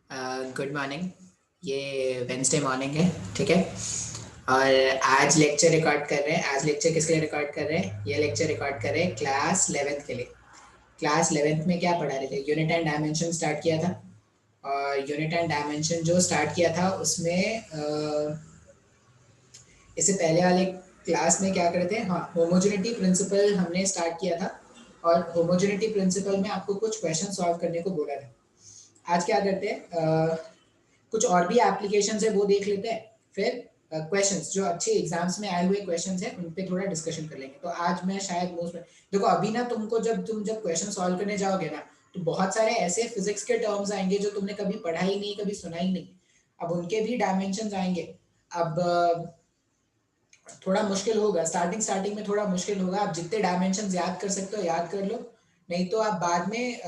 Good morning. ये Wednesday morning है, ठीक है। और आज लेक्चर रिकॉर्ड कर रहे हैं। आज लेक्चर किसके लिए रिकॉर्ड कर रहे हैं? ये लेक्चर रिकॉर्ड कर रहे हैं क्लास 11th के लिए। क्लास 11th में क्या पढ़ा रहे थे? यूनिट एंड डायमेंशन स्टार्ट किया था। और यूनिट एंड डायमेंशन जो स्टार्ट किया था उसमें इससे पहले वाले क्लास में क्या करे थे? हाँ, होमोजेनिटी प्रिंसिपल हमने स्टार्ट किया था। और होमोजेनिटी प्रिंसिपल में आपको कुछ क्वेश्चन सॉल्व करने को बोला था। आज क्या करते हैं, कुछ और भी एप्लीकेशन है वो देख लेते हैं। फिर क्वेश्चंस जो अच्छे एग्जाम्स में आए हुए क्वेश्चंस हैं उन पे थोड़ा डिस्कशन कर लेंगे। तो आज मैं शायद मोस्ट देखो, अभी ना तुमको जब क्वेश्चन सॉल्व करने जाओगे ना, तो बहुत सारे ऐसे फिजिक्स के टर्म्स आएंगे जो तुमने कभी पढ़ा ही नहीं, कभी सुना ही नहीं। अब उनके भी डायमेंशंस आएंगे। अब थोड़ा मुश्किल होगा, स्टार्टिंग में थोड़ा मुश्किल होगा। आप जितने डायमेंशंस याद कर सकते हो याद कर लो, नहीं तो आप बाद में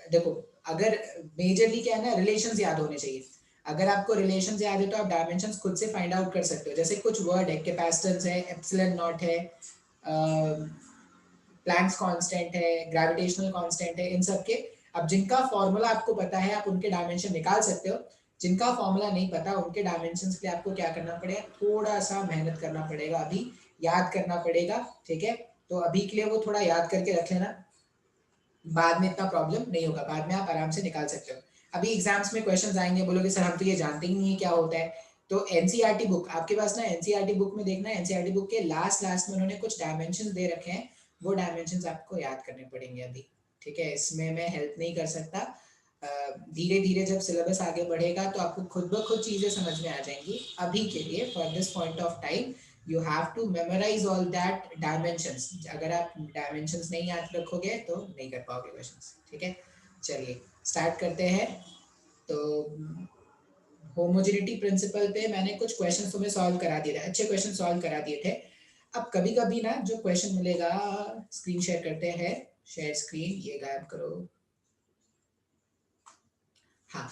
देखो, अगर मेजरली क्या है ना, रिलेशंस याद होने चाहिए। अगर आपको रिलेशंस याद है तो आप डायमेंशंस खुद से फाइंड आउट कर सकते हो। जैसे कुछ वर्ड है, कैपेसिटेंस है, एप्सिलॉन नॉट है, प्लैंक्स कांस्टेंट है, ग्रेविटेशनल कांस्टेंट है, इन सब के अब जिनका फॉर्मूला आपको पता है आप उनके डायमेंशन निकाल सकते हो। जिनका फॉर्मूला नहीं पता उनके डायमेंशंस के लिए आपको क्या करना पड़ेगा? थोड़ा सा मेहनत करना पड़ेगा, अभी याद करना पड़ेगा, ठीक है। तो अभी के लिए वो थोड़ा याद करके रख लेना, बाद में इतना प्रॉब्लम नहीं होगा, बाद में आप आराम से निकाल सकते हो। अभी एग्जाम्स में क्वेश्चंस आएंगे, बोलोगे सर हम तो ये जानते ही नहीं है क्या होता है। तो एनसीईआरटी बुक आपके पास ना, एनसीईआरटी बुक में देखना, एनसीईआरटी बुक के लास्ट में उन्होंने कुछ डायमेंशंस दे रखे हैं। वो डायमेंशंस आपको याद करने पड़ेंगे अभी, ठीक है। इसमें मैं हेल्प नहीं कर सकता। धीरे धीरे जब सिलेबस आगे बढ़ेगा तो आपको खुद ब खुद चीजें समझ में आ जाएंगी। अभी के लिए for this point of time you have to memorise all that dimensions. अगर आप डायमेंशंस नहीं याद रखोगे तो नहीं कर पाओगे क्वेश्चंस, ठीक है। चलिए स्टार्ट करते हैं। तो होमोजेनिटी प्रिंसिपल पे मैंने कुछ क्वेश्चन तुम्हें सॉल्व करा दिए थे, अच्छे क्वेश्चन सॉल्व करा दिए थे। अब कभी कभी ना जो क्वेश्चन मिलेगा, स्क्रीन शेयर करते हैं, शेयर स्क्रीन, ये गायब करो। हाँ,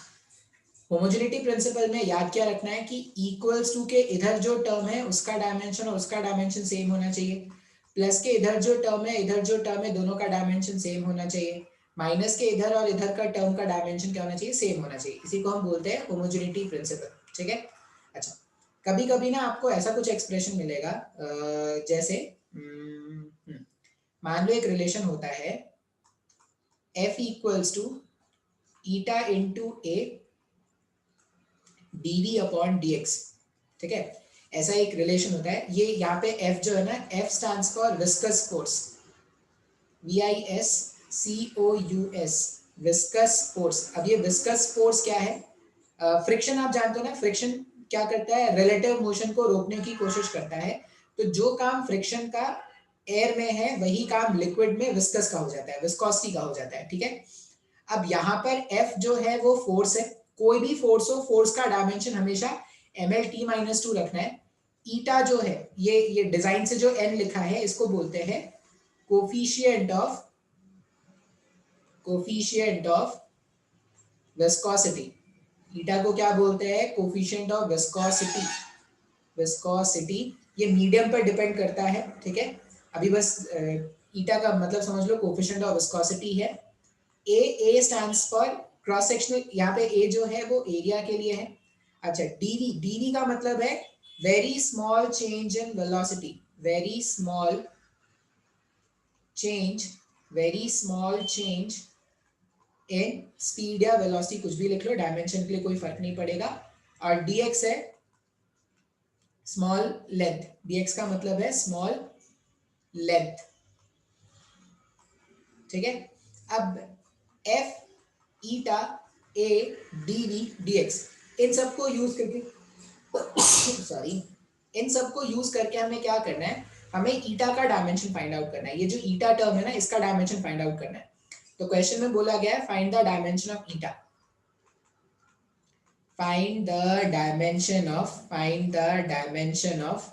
होमोजेनिटी प्रिंसिपल में याद क्या रखना है कि इक्वल्स टू के इधर जो टर्म है उसका डायमेंशन और उसका डायमेंशन सेम होना चाहिए। प्लस के इधर जो टर्म है, इधर जो टर्म है, दोनों का डायमेंशन सेम होना चाहिए। माइनस के इधर और इधर का टर्म का डायमेंशन क्या होना चाहिए? सेम होना चाहिए। इसी को हम बोलते हैं होमोजेनिटी प्रिंसिपल, ठीक है। अच्छा, कभी कभी ना आपको ऐसा कुछ एक्सप्रेशन मिलेगा, जैसे मान लो एक रिलेशन होता है f equals to eta into A dv upon dx, ठीक है। ऐसा एक रिलेशन होता है। ये यहाँ पे f जो है ना, f stands for viscous force, VISCOUS, viscous force. अब ये विस्कस फोर्स क्या है? फ्रिक्शन आप जानते हो ना, फ्रिक्शन क्या करता है? रिलेटिव मोशन को रोकने की कोशिश करता है। तो जो काम फ्रिक्शन का एयर में है वही काम लिक्विड में विस्कस का हो जाता है, विस्कोसिटी का हो जाता है, ठीक है। अब यहाँ पर F जो है वो फोर्स है। कोई भी फोर्स हो, फोर्स का डायमेंशन हमेशा mlt-2 रखना है। ईटा जो है, ये डिजाइन से जो n लिखा है इसको बोलते हैं कोफिशिएंट ऑफ विस्कोसिटी। ईटा को क्या बोलते हैं? Coefficient of viscosity. विस्कोसिटी ये मीडियम पर डिपेंड करता है, ठीक है। अभी बस ईटा का मतलब समझ लो, कोफिशिएंट ऑफ विस्कोसिटी है। ए स्टैंड्स फॉर क्रॉस सेक्शनल, यहाँ पे ए जो है वो एरिया के लिए है। अच्छा, डीवी का मतलब है very small change in velocity, very small change, very small change in speed या वेलोसिटी, कुछ भी लिख लो, डायमेंशन के लिए कोई फर्क नहीं पड़ेगा। और डीएक्स है स्मॉल लेंथ, डीएक्स का मतलब है स्मॉल लेंथ, ठीक है। अब एफ, ईटा, ए, डीवी, डीएक्स, इन सबको यूज करके सॉरी, इन सबको यूज करके हमें क्या करना है? हमें ईटा का डायमेंशन फाइंड आउट करना है। ये जो ईटा टर्म है ना, इसका डायमेंशन फाइंड आउट करना है। तो क्वेश्चन में बोला गया है find the dimension of eta, find the dimension of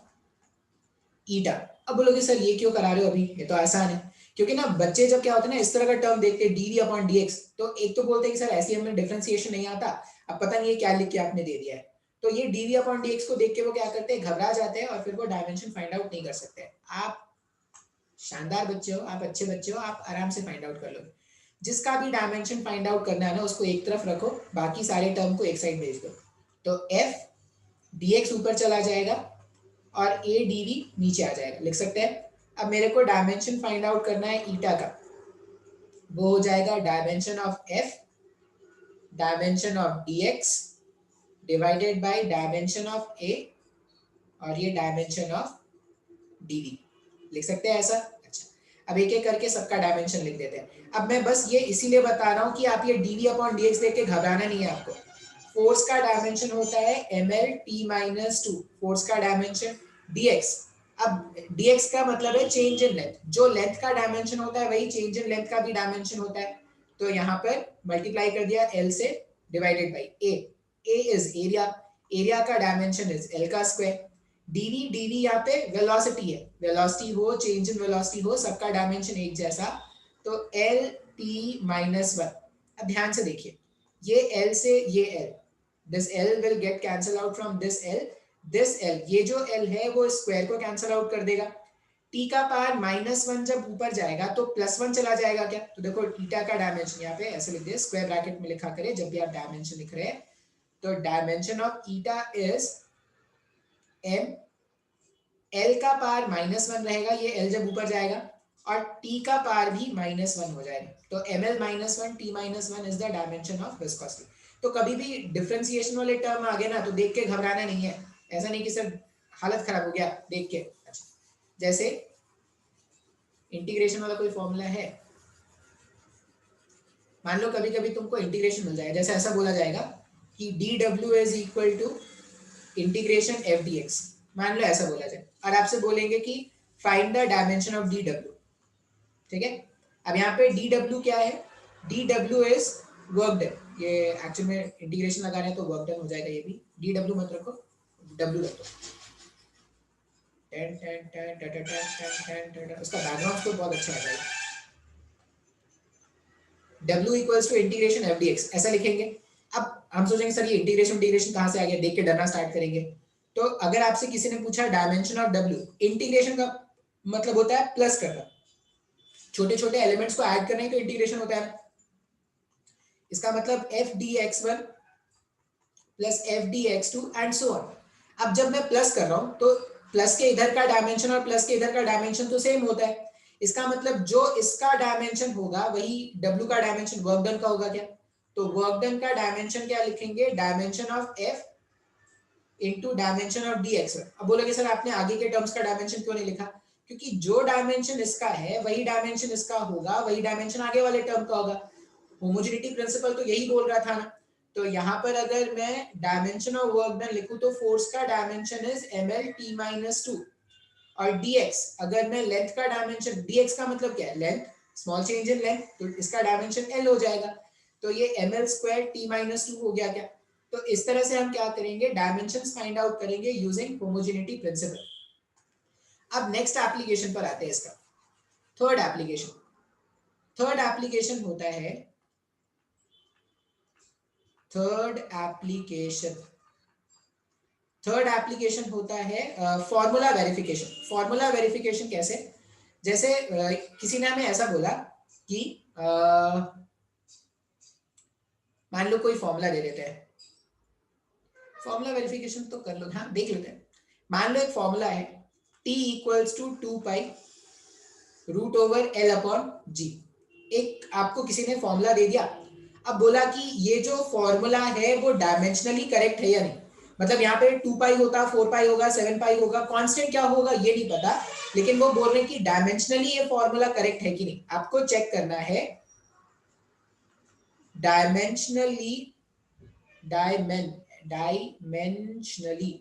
eta. अब बोलोगे सर ये क्यों करा रहे हो, अभी ये तो आसान है। क्योंकि ना बच्चे जब क्या होता है ना, इस तरह का टर्म देखते हैं डीवी अपॉन डीएक्स, तो एक तो बोलते हैं कि सर ऐसे हमें डिफरेंशिएशन नहीं आता, अब पता नहीं है क्या लिख के आपने दे दिया है। तो ये डीवी अपॉन डीएक्स को देख के वो क्या करते हैं? घबरा जाते हैं और फिर वो डायमेंशन फाइंड आउट नहीं कर सकते। आप शानदार बच्चे हो, आप अच्छे बच्चे हो, आप आराम से फाइंड आउट कर लोगे। जिसका भी डायमेंशन फाइंड आउट करना है ना उसको एक तरफ रखो, बाकी सारे टर्म को एक साइड भेज दो। तो एफ dx ऊपर चला जाएगा और a dv नीचे आ जाएगा, लिख सकते हैं। अब मेरे को डायमेंशन फाइंड आउट करना है ईटा का, वो हो जाएगा dimension of f dimension of dx divided by dimension of a और ये डायमेंशन ऑफ dv, लिख सकते हैं ऐसा। अच्छा, अब एक एक करके सबका डायमेंशन लिख देते हैं। अब मैं बस ये इसीलिए बता रहा हूँ कि आप ये dv अपॉन dx देख के घबराना नहीं है आपको। फोर्स का डायमेंशन होता है ml t-2, फोर्स का डायमेंशन dx। अब dx का मतलब है चेंज इन लेंथ, जो लेंथ का डायमेंशन होता है वही चेंज इन लेंथ का भी डायमेंशन होता है। तो यहाँ पर मल्टीप्लाई कर दिया l से divided by a, a is area, area का डायमेंशन इज l का स्क्वायर। dv यहाँ पे वेलोसिटी है, वेलोसिटी हो चेंज इन वेलोसिटी हो सबका डायमेंशन एक जैसा, तो l t-1। अब ध्यान से देखिए, ये l से ये l, this l will get cancel out from this l, ये जो l है वो स्क्वायर को कैंसिल आउट कर देगा। t का पावर -1 जब ऊपर जाएगा तो +1 चला जाएगा क्या, तो देखो थीटा का डायमेंशन यहाँ पे ऐसे लिख दिया, स्क्वायर ब्रैकेट में लिखा करें जब भी आप डायमेंशन लिख रहे हैं। तो dimension of theta is m, l का पावर -1 रहेगा, ये l जब ऊपर जाएगा, और t का पावर भी -1 हो जाएगा। तो ml -1 t-1 is the dimension of viscosity. तो कभी भी डिफरेंशिएशन वाले टर्म आ गए ना तो देख के घबराना नहीं है, ऐसा नहीं कि सर हालत खराब हो गया देख के। अच्छा, जैसे इंटीग्रेशन वाला कोई फॉर्मूला है, मान लो कभी कभी तुमको इंटीग्रेशन मिल जाए, जैसे ऐसा बोला जाएगा कि dw is equal to integration f dx, मान लो ऐसा बोला जाए, और आपसे बोलेंगे कि find the dimension of dw, ठीक है। अब यहाँ पे dw क्या है, dw इज वर्क डन, ये एक्चुअल में इंटीग्रेशन लगा रहे हैं तो वर्क डन हो जाएगा, ये भी dw मत रखो, w रखो। उसका बैकग्राउंड तो बहुत अच्छा है, w equals to integration f dx ऐसा लिखेंगे। अब हम सोचेंगे सर ये इंटीग्रेशन कहाँ से आ गया, देख के डरना स्टार्ट करेंगे। तो अगर आपसे किसी ने पूछा डायमेंशन ऑफ w, इंटीग्रेशन का मतलब होता है प्लस करना, छोटे छोटे एलिमेंट्स को ऐड करने तो इंटीग्रेशन होता है। इसका मतलब f dx1 plus f dx2 and so on. अब जब मैं प्लस कर रहा हूं तो प्लस के इधर का डायमेंशन और प्लस के इधर का डायमेंशन तो सेम होता है, इसका मतलब जो इसका डायमेंशन होगा वही w का डायमेंशन वर्क डन का होगा क्या, तो वर्क डन का डायमेंशन क्या लिखेंगे, dimension of f into dimension of dx1। अब बोलोगे सर आपने आगे के टर्म्स का डायमेंशन क्यों नहीं लिखा, क्योंकि जो डायमेंशन इसका है वही डायमेंशन इसका होगा, वही डायमेंशन आगे वाले टर्म का होगा। होमोजेनिटी प्रिंसिपल तो यही बोल रहा था ना। तो यहाँ पर अगर मैं डायमेंशन ऑफ वर्क डन लिखूं तो फोर्स का डायमेंशन इज ml t-2, और dx अगर मैं लेंथ का डायमेंशन, dx का मतलब क्या है length, small change in length, तो इसका डायमेंशन l हो जाएगा, तो ये ml स्क्वायर t-2 हो गया क्या। तो इस तरह से हम क्या करेंगे, डायमेंशंस फाइंड आउट करेंगे यूजिंग होमोजेनिटी प्रिंसिपल। अब नेक्स्ट एप्लीकेशन पर आते हैं इसका, थर्ड एप्लीकेशन। थर्ड एप्लीकेशन होता है, थर्ड एप्लीकेशन होता है फॉर्मूला वेरिफिकेशन। फॉर्मूला वेरिफिकेशन कैसे, जैसे किसी ने हमें ऐसा बोला कि मान लो कोई फॉर्मूला दे देते हैं, फॉर्मूला वेरिफिकेशन तो कर लो, हाँ देख लेते हैं। मान लो एक फॉर्मूला है t equals to 2 pi root over l upon g। एक आपको किसी ने फॉर्मूला दे दिया, अब बोला कि ये जो फॉर्मूला है वो डायमेंशनली करेक्ट है या नहीं, मतलब यहाँ पे 2 पाई होता, 4 पाई होगा, 7 पाई होगा, कांस्टेंट क्या होगा ये नहीं पता, लेकिन वो बोल रहे हैं कि डायमेंशनली ये फॉर्मूला करेक्ट है कि नहीं। आपको चेक करना है डायमेंशनली, डायमेंशनली,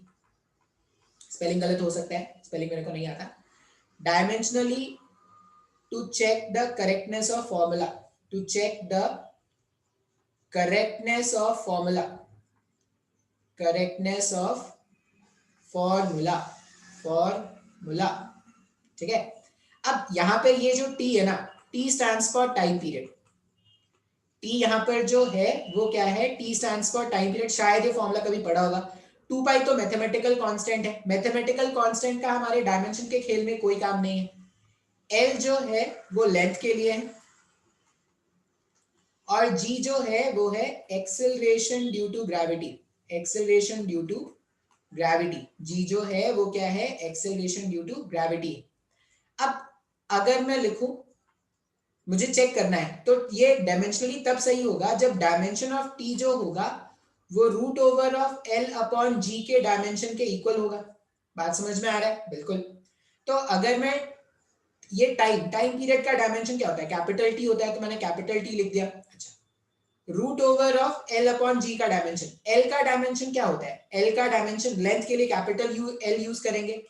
स्पेलिंग गलत हो सकता है, स्पेलिंग मेरे को नहीं आता, dimensionally to check the correctness of formula, to check the correctness of formula, correctness of formula, formula, ठीक है। अब यहां पर ये जो t है ना, t stands for time period, t यहां पर जो है वो क्या है, t stands for time period, शायद ये फॉर्मूला कभी पढ़ा होगा। 2 पाई तो मैथमेटिकल कांस्टेंट है, मैथमेटिकल कांस्टेंट का हमारे डायमेंशन के खेल में कोई काम नहीं है। L जो है वो लेंथ के लिए है, और जी जो है वो है acceleration due to gravity, acceleration due to gravity. G जो है वो क्या है, एक्सेलरेशन ड्यू टू ग्रेविटी। अब अगर मैं लिखूं, मुझे चेक करना है, तो ये डायमेंशनली तब सही होगा जब डायमेंशन ऑफ टी जो होगा वो root over of l upon g के डायमेंशन के इक्वल होगा। बात समझ में आ रहा है? बिल्कुल। तो अगर मैं ये टाइम पीरियड का डायमेंशन क्या होता है, कैपिटल टी होता है, तो मैंने कैपिटल टी लिख दिया। अच्छा, root over of l upon g का डायमेंशन, एल का डायमेंशन क्या होता है, एल का डायमेंशन लेंथ के लिए कैपिटल यू एल यूज करेंगे,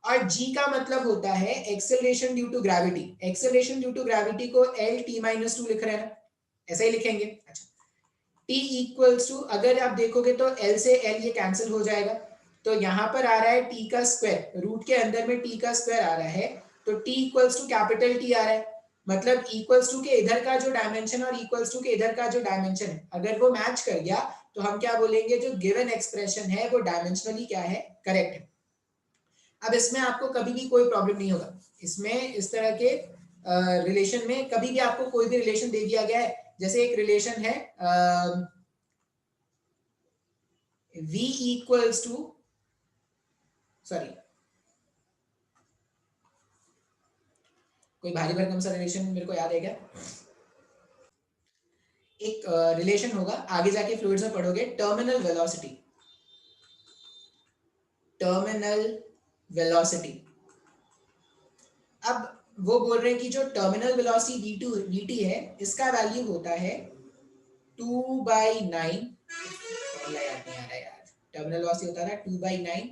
और जी का मतलब होता है acceleration due to gravity. Acceleration due to gravity को एल टी माइनस 2 लिख रहे हैं ना, ऐसा ही लिखेंगे। अच्छा, टी इक्वल्स टू, अगर आप देखोगे तो एल से एल ये कैंसिल हो जाएगा, तो यहां पर आ रहा है टी का स्क्वायर, रूट के अंदर में टी का स्क्वायर आ रहा है, तो t equals to capital T आ रहा है, मतलब इक्वल्स टू के इधर का जो डायमेंशन और इक्वल्स टू के इधर का जो डायमेंशन है, अगर वो मैच कर गया तो हम क्या बोलेंगे, जो गिवन एक्सप्रेशन है वो डायमेंशनली क्या है, करेक्ट है। अब इसमें आपको कभी भी कोई प्रॉब्लम नहीं होगा, इसमें इस तरह के रिलेशन में कभी भी आपको कोई भी रिलेशन दे दिया गया है, जैसे एक रिलेशन है v इक्वल्स टू, सॉरी, कोई भारी भरकम सा रिलेशन मेरे को याद है क्या, एक रिलेशन होगा, आगे जाके फ्लूइड्स में पढ़ोगे, टर्मिनल वेलोसिटी, टर्मिनल वेलोसिटी। अब वो बोल रहे हैं कि जो टर्मिनल वेलोसिटी v2 है, इसका वैल्यू होता है 2/9, फॉर्मूला याद नहीं आ रहा यार, टर्मिनल वेलोसिटी होता है 2/9,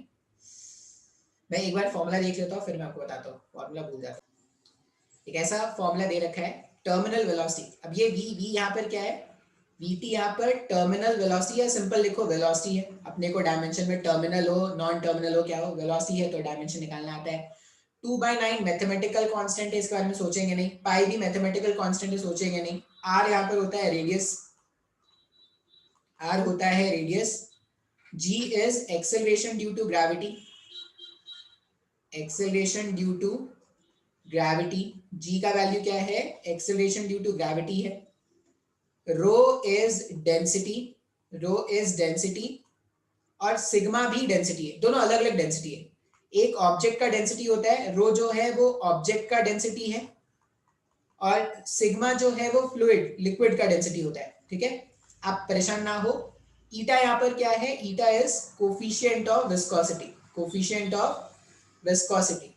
मैं एक बार फॉर्मूला देख लेता हूँ फिर मैं आपको बताता हूँ, फॉर्मूला भूल जाता हूँ। एक ऐसा फॉर्मूला दे रखा है टर्मिनल वेलोसिटी, अब ये v यहाँ पर क्या है, vt यहाँ पर टर्मिनल वेलोसिटी है, सिंपल लिखो वेलोसिटी है, अपने को डायमेंशन में टर्मिनल हो नॉन टर्मिनल हो क्या हो, वेलोसिटी है तो डायमेंशन निकालना आता है। 2/9 मैथमेटिकल कांस्टेंट है, इसके बारे में सोचेंगे नहीं, पाई भी मैथमेटिकल कांस्टेंट है, सोचेंगे नहीं। r यहाँ पर होता है रेडियस, r होता है radius, g is acceleration due to gravity, acceleration due to gravity, g का वैल्यू क्या है, एक्सेलरेशन ड्यू टू ग्रेविटी है, rho is density, rho is density, और सिग्मा भी डेंसिटी है, दोनों अलग अलग डेंसिटी है। एक ऑब्जेक्ट का डेंसिटी होता है, रो जो है वो ऑब्जेक्ट का डेंसिटी है, और सिग्मा जो है वो फ्लूइड लिक्विड का डेंसिटी होता है। ठीक है, आप परेशान ना हो। ईटा यहाँ पर क्या है, eta is coefficient of viscosity, coefficient of viscosity.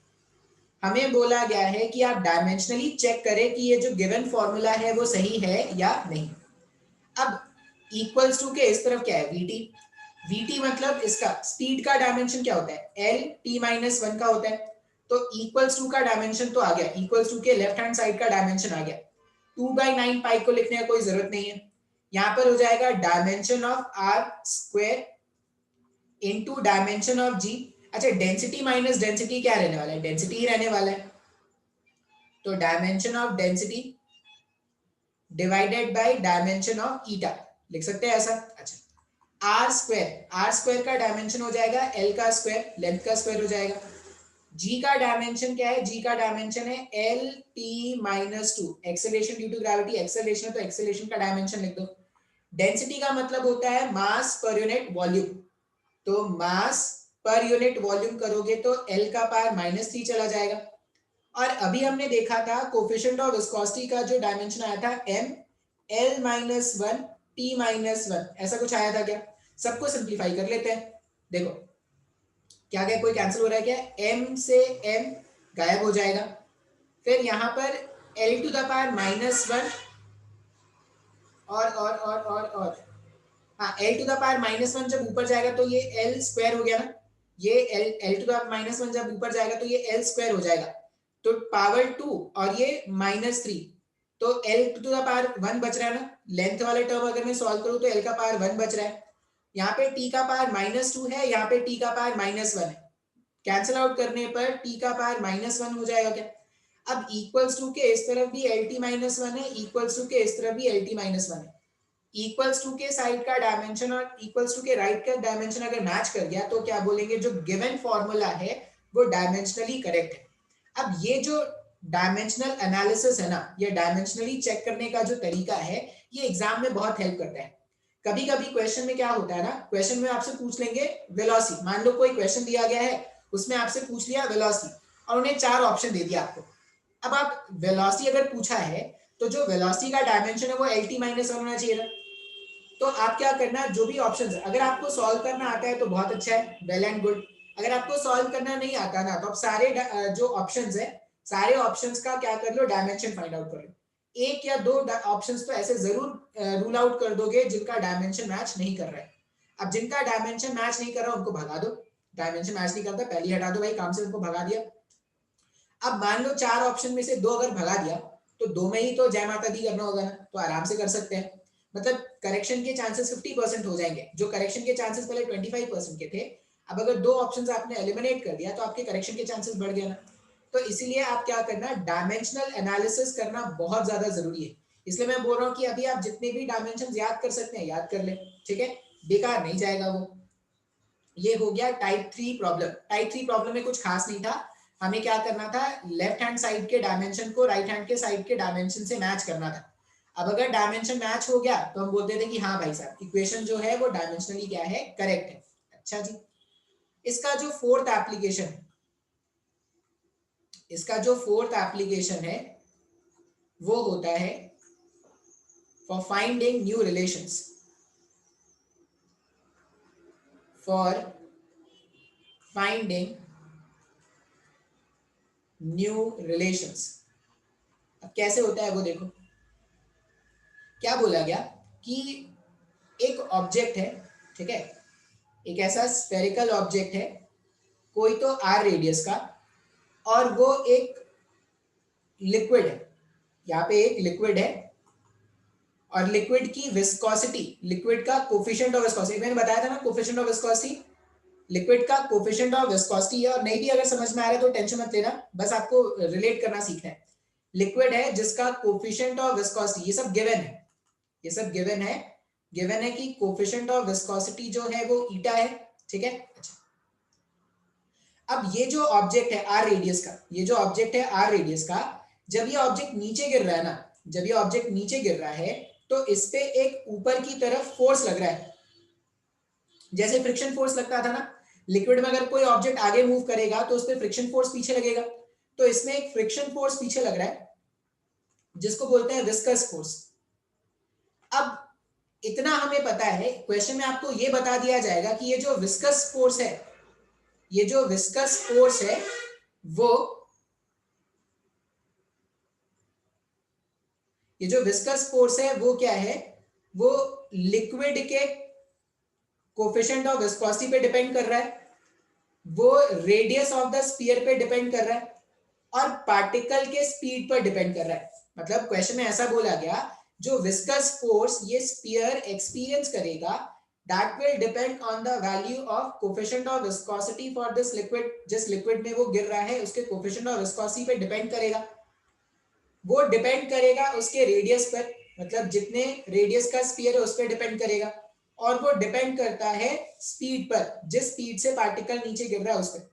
हमें बोला गया है कि आप डायमेंशनली चेक करें कि ये जो गिवन फॉर्मूला है वो सही है या नहीं। अब इक्वल्स टू के इस तरफ क्या है, vt, vt मतलब इसका स्पीड का डायमेंशन क्या होता है, l t माइनस 1 का होता है, तो इक्वल्स टू का डायमेंशन तो आ गया, इक्वल्स टू के लेफ्ट हैंड साइड का डायमेंशन आ गया, 2/9 पाई को लिखने का कोई जरूरत नहीं है, यहाँ पर हो जाएगा dimension of r square into dimension of g। अच्छा, डेंसिटी माइनस डेंसिटी क्या रहने वाला है, डेंसिटी ही रहने वाला है, तो dimension of density divided by dimension of eta, लिख सकते हैं ऐसा। अच्छा, आर स्क्वायर का डायमेंशन हो जाएगा एल का स्क्वायर, लेंथ का स्क्वायर हो जाएगा। जी का डायमेंशन क्या है, जी का डायमेंशन है L T minus 2, acceleration due to gravity, acceleration तो एक्सेलरेशन का डायमेंशन लिख दो। डेंसिटी का मतलब होता है मास पर यूनिट वॉल्यूम, तो मास पर यूनिट वॉल्यूम करोगे तो एल का पावर -3 चला जाएगा। और अभी हमने देखा था कोफिशिएंट ऑफ विस्कोसिटी का जो डायमेंशन आया था m l minus 1 t minus 1, ऐसा कुछ आया था क्या, सबको सिंप्लीफाई कर लेते हैं। देखो क्या क्या कोई कैंसिल हो रहा है क्या, m से m गायब हो जाएगा, फिर यहाँ पर l टू द पावर -1 और हाँ, l टू द पावर -1 जब ऊपर जाएगा तो ये l स्क्वायर हो गया ना, ये l टू द पावर -1 जब ऊपर जाएगा तो ये l स्क्वायर हो जाएगा, तो पावर 2 और ये -3, तो l टू द पावर 1 बच रहा है ना, लेंथ वाले टर्म अगर मैं सॉल्व करूं तो l का पावर 1 बच रहा है, यहाँ पे t का पावर -2 है, यहाँ पे t का पावर -1 है, कैंसिल आउट करने पर t का पावर -1 हो जाएगा क्या। अब इक्वल्स टू के इस तरफ भी lt-1 है, इक्वल्स टू के इस तरफ भी lt-1 है, इक्वल्स टू के साइड का डायमेंशन और इक्वल्स टू के राइट का डायमेंशन अगर मैच कर गया तो क्या बोलेंगे, जो गिवन फॉर्मूला है वो डायमेंशनली करेक्ट है। अब ये जो डायमेंशनल एनालिसिस है ना, ये डायमेंशनली चेक करने का जो तरीका है, ये एग्जाम में बहुत हेल्प करता है। कभी कभी क्वेश्चन में क्या होता है ना, क्वेश्चन में आपसे पूछ लेंगे वेलोसिटी, मान लो कोई क्वेश्चन दिया गया है, उसमें आपसे पूछ लिया वेलोसिटी और उन्हें 4 ऑप्शन दे दिया आपको। अब आप वेलोसिटी अगर पूछा है तो जो वेलोसिटी का डायमेंशन है वो lt -1 होना चाहिए था। तो आप क्या करना, जो भी ऑप्शन है, अगर आपको सॉल्व करना आता है तो बहुत अच्छा है, वेल एंड गुड। अगर आपको सॉल्व करना नहीं आता ना, तो आप सारे जो ऑप्शंस है, सारे ऑप्शंस का क्या कर लो, डायमेंशन फाइंड आउट कर लो। एक या दो ऑप्शंस तो ऐसे जरूर रूल आउट कर दोगे जिनका डायमेंशन मैच नहीं कर रहा है। अब जिनका डायमेंशन मैच नहीं कर रहा उनको भगा दो, डायमेंशन मैच नहीं करता पहले हटा दो भाई, काम से उनको भगा दिया। अब मान लो 4 ऑप्शन में से 2 अगर भगा दिया तो 2 में ही तो जय माता दी करना होगा ना, तो आराम से कर सकते हैं। मतलब करेक्शन के चांसेस 50% हो जाएंगे, जो करेक्शन के चांसेस पहले 25% के थे, अब अगर 2 ऑप्शंस आपने एलिमिनेट कर दिया तो आपके करेक्शन के चांसेस बढ़ गए ना। तो इसीलिए आप क्या करना, डायमेंशनल एनालिसिस करना बहुत ज्यादा जरूरी है। इसलिए मैं बोल रहा हूँ कि अभी आप जितने भी डायमेंशन याद कर सकते हैं याद कर ले, ठीक है, बेकार नहीं जाएगा वो। ये हो गया टाइप 3 प्रॉब्लम। टाइप 3 प्रॉब्लम में कुछ खास नहीं था, हमें क्या करना था, लेफ्ट हैंड साइड के डायमेंशन को राइट हैंड के साइड के डायमेंशन से मैच करना था। अब अगर डायमेंशन मैच हो गया तो हम बोलते थे कि हाँ भाई साहब इक्वेशन जो है वो डायमेंशनली क्या है, करेक्ट है। अच्छा जी, इसका जो फोर्थ एप्लीकेशन है, इसका जो फोर्थ एप्लीकेशन है वो होता है for finding new relations, for finding new relations. अब कैसे होता है वो देखो, क्या बोला गया कि एक ऑब्जेक्ट है, ठीक है, एक ऐसा स्फेरिकल ऑब्जेक्ट है, कोई तो आर रेडियस का, और वो एक लिक्विड है, यहाँ पे एक लिक्विड है, और लिक्विड की विस्कोसिटी, लिक्विड का कोफिशिएंट ऑफ विस्कोसिटी, मैंने बताया था ना कोफिशिएंट ऑफ विस्कोसिटी, लिक्विड का कोफिशिएंट ऑफ विस्कोसिटी है। और नहीं भी अगर समझ में आ रहा है तो टेंशन मत लेना, बस आपको रिलेट करना सीखना है। लिक्विड है जिसका कोफिशिएंट ऑफ विस्कोसिटी, ये सब गिवन है, ये सब गिवन है, गिवन है कि कोफिशिएंट ऑफ विस्कोसिटी जो है वो ईटा है, ठीक है। अच्छा, अब ये जो ऑब्जेक्ट है आर रेडियस का, ये जो ऑब्जेक्ट है आर रेडियस का, जब ये ऑब्जेक्ट नीचे गिर रहा है ना, जब ये ऑब्जेक्ट नीचे गिर रहा है तो इस पे एक ऊपर की तरफ फोर्स लग रहा है, जैसे फ्रिक्शन फोर्स लगता था ना, लिक्विड में अगर कोई ऑब्जेक्ट आगे मूव करेगा तो उस पर फ्रिक्शन फोर्स पीछे लगेगा, तो इसमें एक फ्रिक्शन फोर्स पीछे लग रहा है जिसको बोलते हैं विस्कस फोर्स। अब इतना हमें पता है, क्वेश्चन में आपको ये बता दिया जाएगा कि ये जो विस्कस फोर्स है, ये जो विस्कस फोर्स है वो, ये जो विस्कस फोर्स है वो क्या है, वो लिक्विड के कोफिशिएंट ऑफ विस्कोसिटी पे डिपेंड कर रहा है, वो रेडियस ऑफ द स्फीयर पे डिपेंड कर रहा है, और पार्टिकल के स्पीड पर डिपेंड कर रहा है। मतलब क्वेश्चन में ऐसा बोला गया, जो विस्कस फोर्स ये स्फीयर एक्सपीरियंस करेगा, that will depend on the value of coefficient of viscosity for this liquid, जिस लिक्विड में वो गिर रहा है उसके कोफिशिएंट ऑफ विस्कोसिटी पे डिपेंड करेगा। वो डिपेंड करेगा उसके रेडियस पर, मतलब जितने रेडियस का स्फीयर है उस पर डिपेंड करेगा, और वो डिपेंड करता है स्पीड पर, जिस स्पीड से पार्टिकल नीचे गिर रहा है उस पर।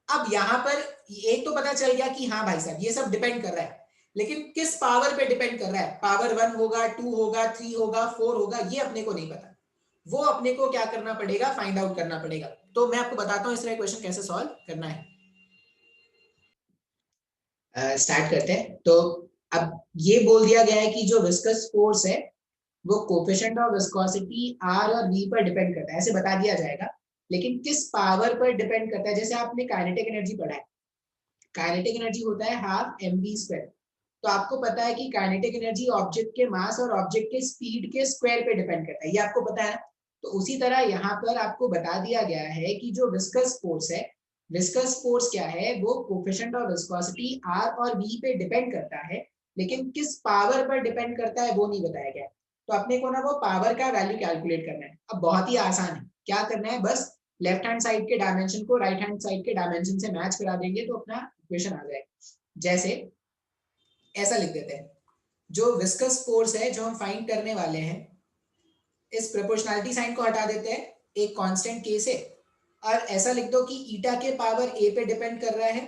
अब यहां पर एक तो पता चल गया कि हाँ भाई साहब ये सब डिपेंड कर रहा है, लेकिन किस पावर पे डिपेंड कर रहा है, पावर 1 होगा, 2 होगा, 3 होगा, 4 होगा, ये अपने को नहीं पता, वो अपने को क्या करना पड़ेगा, फाइंड आउट करना पड़ेगा। तो मैं आपको बताता हूँ इस तरह क्वेश्चन कैसे सॉल्व करना है। स्टार्ट करते हैं। तो अब ये बोल दिया गया है कि जो विस्कस फोर्स है वो कोफिशिएंट ऑफ विस्कोसिटी आर और वी पर डिपेंड करता है, ऐसे बता दिया जाएगा, लेकिन किस पावर पर डिपेंड करता है। जैसे आपने काइनेटिक एनर्जी पढ़ा है, काइनेटिक एनर्जी होता है हाफ mv², तो आपको पता है कि काइनेटिक एनर्जी ऑब्जेक्ट के मास और ऑब्जेक्ट के स्पीड के स्क्वायर पे डिपेंड करता है, ये आपको पता है। तो उसी तरह यहाँ पर आपको बता दिया गया है कि जो विस्कस फोर्स है, विस्कस फोर्स क्या है, वो कोफिशिएंट ऑफ विस्कोसिटी आर और वी पे डिपेंड करता है, लेकिन किस पावर पर डिपेंड करता है वो नहीं बताया गया। तो अपने को ना वो पावर का वैल्यू कैलकुलेट करना है। अब बहुत ही आसान है, क्या करना है, बस लेफ्ट हैंड साइड के डायमेंशन को राइट हैंड साइड के डायमेंशन से मैच करा देंगे तो अपना इक्वेशन आ जाएगा। जैसे ऐसा लिख देते हैं, जो विस्कस फोर्स है जो हम फाइंड करने वाले हैं, इस प्रोपोर्शनैलिटी साइन को हटा देते हैं एक कांस्टेंट के से, और ऐसा लिख दो कि ईटा के पावर ए पे डिपेंड कर रहा है,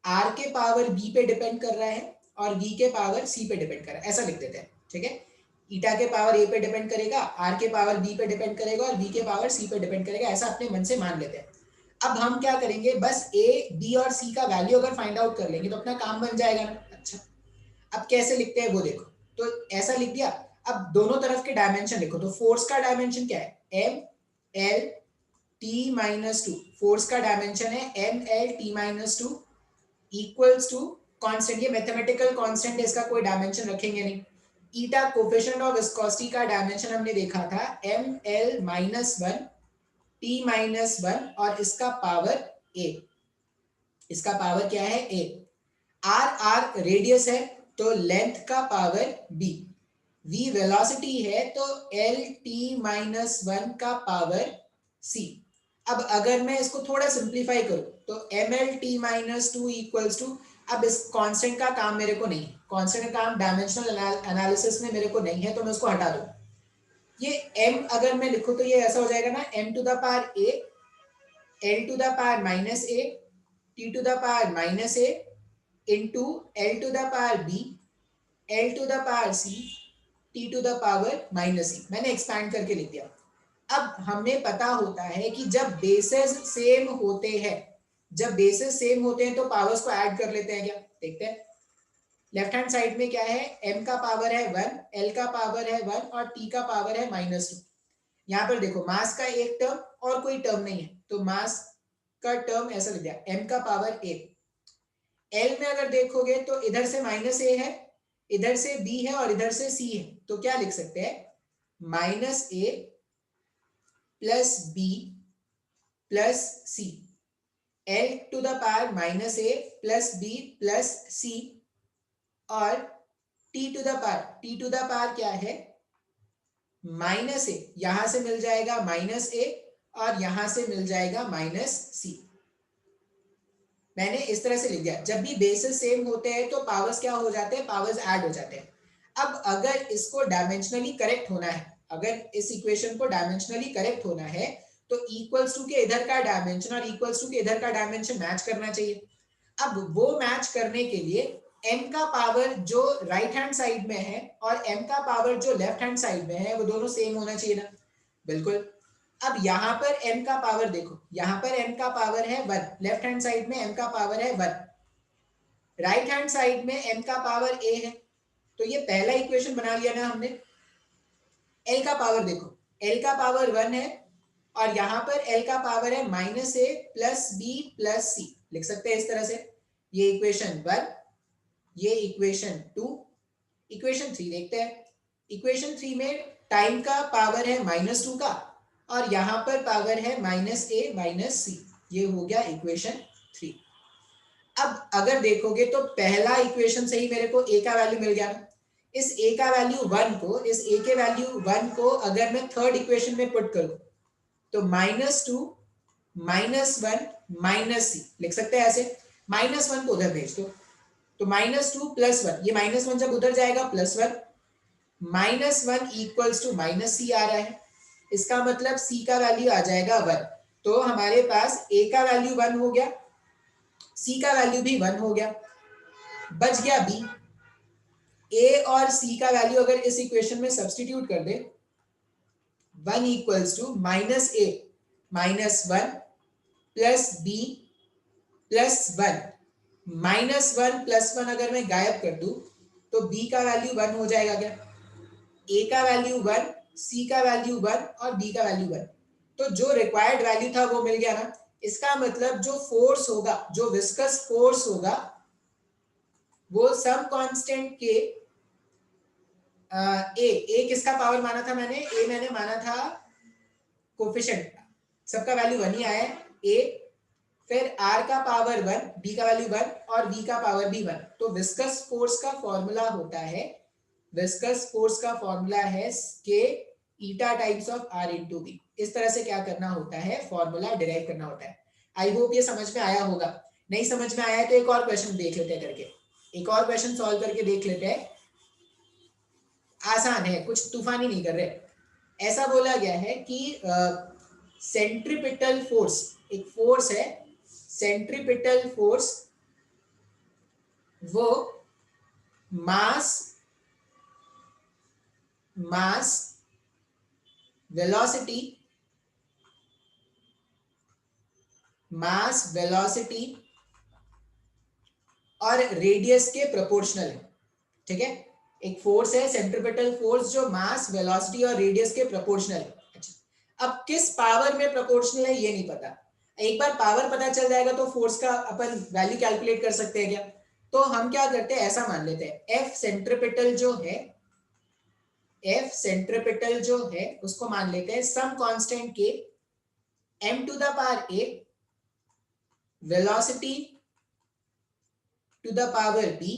आर के पावर बी पे डिपेंड कर रहा है और वी के पावर सी पे डिपेंड कर रहा है, ऐसा लिख देते हैं, ठीक है। ईटा के पावर ए पे डिपेंड करेगा, आर के पावर बी पे डिपेंड करेगा और वी के पावर सी पे डिपेंड करेगा, ऐसा अपने मन से मान लेते हैं। अब हम क्या करेंगे, बस ए बी और सी का वैल्यू अगर फाइंड आउट कर लेंगे तो अपना काम बन जाएगा ना। अच्छा, अब कैसे लिखते हैं वो देखो, तो ऐसा लिख दिया। अब दोनों तरफ के डायमेंशन लिखो, तो फोर्स का डायमेंशन क्या है, M L T minus two, force का डायमेंशन है M L T minus two equals to constant, ये मैथमेटिकल कांस्टेंट है, इसका कोई डायमेंशन रखेंगे नहीं। ईटा कोफिशिएंट ऑफ विस्कोसिटी का डायमेंशन हमने देखा था M L minus one T minus one और इसका पावर ए, इसका पावर क्या है ए। आर आर रेडियस है तो लेंथ का पावर बी, वी वेलोसिटी है तो एल टी माइनस वन का पावर सी। अब अगर मैं इसको थोड़ा सिंप्लीफाई करूं तो M L T minus two equals to, अब इस कांस्टेंट का काम मेरे को नहीं, कांस्टेंट का काम डायमेंशनल एनालिसिस में मेरे को नहीं है, तो मैं उसको हटा दूं। ये m अगर मैं लिखूं तो ये ऐसा हो जाएगा ना, m to the power a l to the power minus a t to the power minus a into l to the power b l to the power c t to the power minus c, मैंने expand करके लिख दिया। अब हमें पता होता है कि जब बेसेस सेम होते हैं, जब बेसेस सेम होते हैं तो पावर्स को ऐड कर लेते हैं क्या, देखते हैं। लेफ्ट हैंड साइड में क्या है, m का पावर है 1, l का पावर है 1 और t का पावर है माइनस 2। यहाँ पर देखो मास का एक टर्म और कोई टर्म नहीं है, तो मास का टर्म ऐसा लिख दिया m का पावर a। l में अगर देखोगे तो इधर से माइनस a है, इधर से b है और इधर से c है, तो क्या लिख सकते हैं, minus a plus b plus c, l to the power minus a plus b plus c और t टू द पावर क्या है, माइनस ए, यहां से मिल जाएगा माइनस ए और यहां से मिल जाएगा माइनस सी। मैंने इस तरह से लिख दिया, जब भी बेसिस सेम होते हैं तो पावर्स क्या हो जाते हैं, पावर्स ऐड हो जाते हैं। अब अगर इसको डायमेंशनली करेक्ट होना है, अगर इस इक्वेशन को डायमेंशनली करेक्ट होना है तो इक्वल्स टू के इधर का डायमेंशन और इक्वल्स टू के इधर का डायमेंशन मैच करना चाहिए। अब वो मैच करने के लिए m का पावर जो राइट हैंड साइड में है और m का पावर जो लेफ्ट हैंड साइड में है वो दोनों सेम होना चाहिए ना, बिल्कुल। अब यहाँ पर m का पावर देखो, यहाँ पर m का पावर है 1, लेफ्ट हैंड साइड में m का पावर है 1, राइट हैंड साइड में m का पावर a है, तो ये पहला इक्वेशन बना लिया ना हमने। l का पावर देखो, l का पावर 1 है और यहाँ पर l का पावर है minus a plus b plus c, लिख सकते हैं इस तरह से। ये इक्वेशन 1, ये इक्वेशन 2, इक्वेशन 3 देखते हैं। इक्वेशन 3 में टाइम का पावर है माइनस 2 का और यहाँ पर पावर है माइनस a माइनस c, ये हो गया इक्वेशन 3। अब अगर देखोगे तो पहला इक्वेशन से ही मेरे को a का वैल्यू मिल गया ना, इस a का वैल्यू 1 को, इस a के वैल्यू 1 को अगर मैं थर्ड इक्वेशन में पुट करूं तो माइनस 2 माइनस 1 माइनस c, लिख सकते हैं ऐसे। माइनस 1 को उधर भेज दो तो माइनस 2 प्लस 1, ये माइनस 1 जब उधर जाएगा plus 1, minus 1 equals to minus c आ रहा है, इसका मतलब c का वैल्यू आ जाएगा 1। तो हमारे पास a का वैल्यू 1 हो गया, c का वैल्यू भी 1 हो गया, बच गया b। a और c का वैल्यू अगर इस इक्वेशन में सब्स्टिट्यूट कर दे, 1 equals to minus a minus 1 plus b plus 1, minus 1 plus 1 अगर मैं गायब कर दूं तो b का वैल्यू 1 हो जाएगा क्या, a का वैल्यू 1, c का वैल्यू 1 और b का वैल्यू 1। तो जो रिक्वायर्ड वैल्यू था वो मिल गया ना। इसका मतलब जो फोर्स होगा, जो विस्कस फोर्स होगा, वो सम कांस्टेंट के ए किसका पावर माना था मैंने, ए मैंने माना था कोफिशिएंट का, सबका वैल्यू 1 ही आया है, ए फिर r का पावर 1, b का वैल्यू 1 और v का पावर भी 1। तो विस्कस फोर्स का फॉर्मूला होता है, विस्कस फोर्स का फॉर्मूला है के eta times of r into B. इस तरह से क्या करना होता है, फॉर्मूला डिराइव करना होता है। आई होप ये समझ में आया होगा। नहीं समझ में आया है तो एक और क्वेश्चन देख लेते हैं करके, एक और क्वेश्चन सॉल्व करके देख लेते हैं। आसान है, कुछ तूफानी नहीं कर रहे। ऐसा बोला गया है कि सेंट्रीपिटल फोर्स, एक फोर्स है सेंट्रीपिटल फोर्स वो मास मास वेलोसिटी मास वेलोसिटी और रेडियस के प्रोपोर्शनल है। ठीक है, एक फोर्स है सेंट्रीपिटल फोर्स जो मास वेलोसिटी और रेडियस के प्रोपोर्शनल है। अच्छा, अब किस पावर में प्रोपोर्शनल है ये नहीं पता। एक बार पावर पता चल जाएगा तो फोर्स का अपन वैल्यू कैलकुलेट कर सकते हैं क्या? तो हम क्या करते हैं, ऐसा मान लेते हैं एफ सेंट्रीपिटल जो है, एफ सेंट्रीपिटल जो है उसको मान लेते हैं सम कांस्टेंट के m to the power a velocity to the power b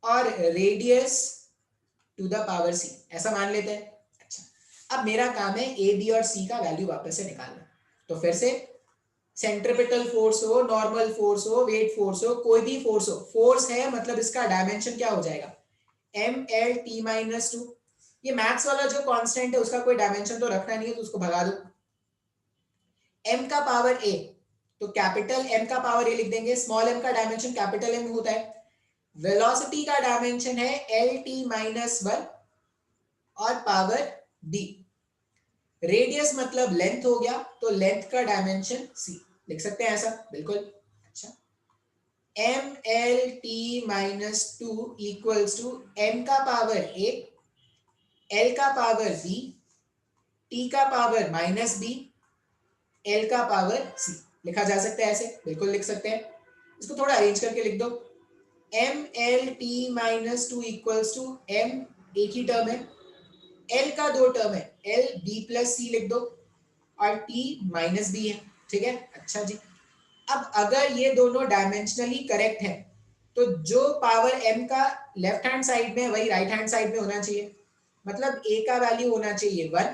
और radius to the power c, ऐसा मान लेते हैं। अच्छा, अब मेरा काम है a b और c का वैल्यू वापस से निकालना। तो फिर से सेंट्रीपिटल फोर्स हो, नॉर्मल फोर्स हो, वेट फोर्स हो, कोई भी फोर्स हो, फोर्स है मतलब इसका डायमेंशन क्या हो जाएगा, M L T minus two. ये मैथ्स वाला जो कांस्टेंट है उसका कोई डायमेंशन तो रखना नहीं है, तो उसको भगा दो। m का पावर a, तो कैपिटल m का पावर a लिख देंगे, स्मॉल m का डायमेंशन कैपिटल M होता है। वेलोसिटी का डायमेंशन है एल टी माइनस वन और पावर b। रेडियस मतलब लेंथ हो गया, तो लेंथ का डायमेंशन c, लिख सकते हैं ऐसा, बिल्कुल। अच्छा, M L T minus two equals to m का पावर a, l का पावर b, t का पावर माइनस b, l का पावर c। लिखा जा सकता है ऐसे, बिल्कुल लिख सकते हैं। इसको थोड़ा अरेंज करके लिख दो, M L T minus two equals to m, एक ही टर्म है, l का दो टर्म है, l b प्लस c लिख दो और t माइनस b है। ठीक है, अच्छा जी। अब अगर ये दोनों डायमेंशनली करेक्ट है तो जो पावर m का लेफ्ट हैंड साइड में वही राइट हैंड साइड में होना चाहिए। मतलब a का वैल्यू होना चाहिए 1,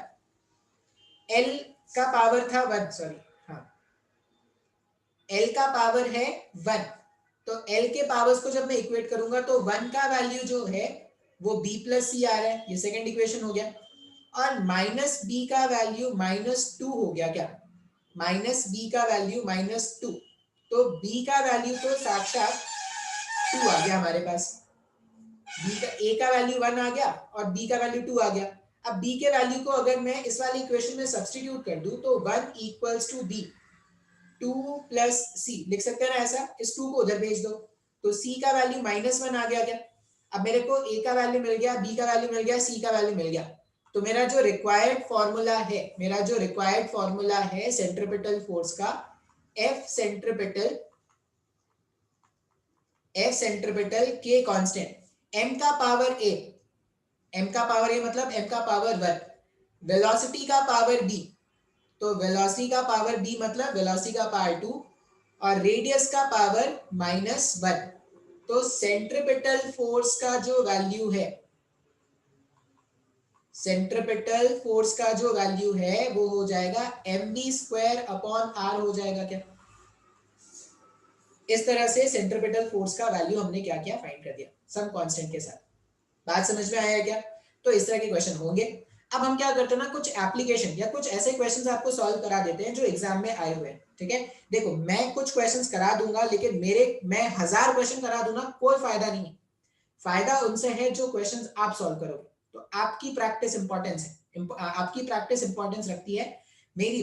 l का पावर था 1, सॉरी, हाँ, l का पावर है 1, तो l के पावर्स को जब मैं इक्वेट करूंगा तो 1 का वैल्यू जो है वो b प्लस सी आ रहा है, ये सेकेंड इक्वेशन हो गया। और माइनस b का वैल्यू माइनस टू हो गया क्या, माइनस b का वैल्यू माइनस टू, तो b का वैल्यू तो साक्षात 2 आ गया हमारे पास। b का a का वैल्यू 1 आ गया और b का वैल्यू 2 आ गया। अब b के वैल्यू को अगर मैं इस वाली इक्वेशन में सब्स्टिट्यूट कर दूं तो 1 इक्वल्स टू b, 2 प्लस सी लिख सकते हैं ना ऐसा, इस 2 को उधर भेज दो तो c का वैल्यू माइनस 1 आ गया क्या। अब मेरे को a का वैल्यू मिल गया, b का वैल्यू मिल गया, c का वैल्यू मिल गया। तो मेरा जो रिक्वायर्ड फॉर्मूला है, मेरा जो रिक्वायर्ड फॉर्मूला है सेंट्रीपिटल फोर्स का, F सेंट्रीपिटल, F सेंट्रीपिटल के कांस्टेंट m का पावर a, m का पावर a मतलब m का पावर 1, वेलोसिटी का पावर b, तो वेलोसिटी का पावर b मतलब वेलोसिटी का पावर 2 और रेडियस का पावर माइनस 1। तो सेंट्रीपिटल फोर्स का जो वैल्यू है, सेंट्रीपिटल फोर्स का जो वैल्यू है वो हो जाएगा mv स्क्वायर अपॉन r हो जाएगा क्या। इस तरह से सेंट्रीपिटल फोर्स का वैल्यू हमने क्या किया, फाइंड कर दिया सम कांस्टेंट के साथ। बात समझ में आया क्या? तो इस तरह के क्वेश्चन होंगे। अब हम क्या करते हैं ना, कुछ एप्लीकेशन या कुछ ऐसे क्वेश्चंस आपको सॉल्व करा देते हैं जो एग्जाम में आए हुए हैं। ठीक है, देखो मैं कुछ क्वेश्चंस करा दूंगा लेकिन मैं 1000 क्वेश्चन करा दूंगा कोई फायदा नहीं है। फायदा उनसे है जो क्वेश्चंस आप सॉल्व करोगे। तो आपकी प्रैक्टिस इंपॉर्टेंस है, आपकी प्रैक्टिस इंपॉर्टेंस रखती है, मेरी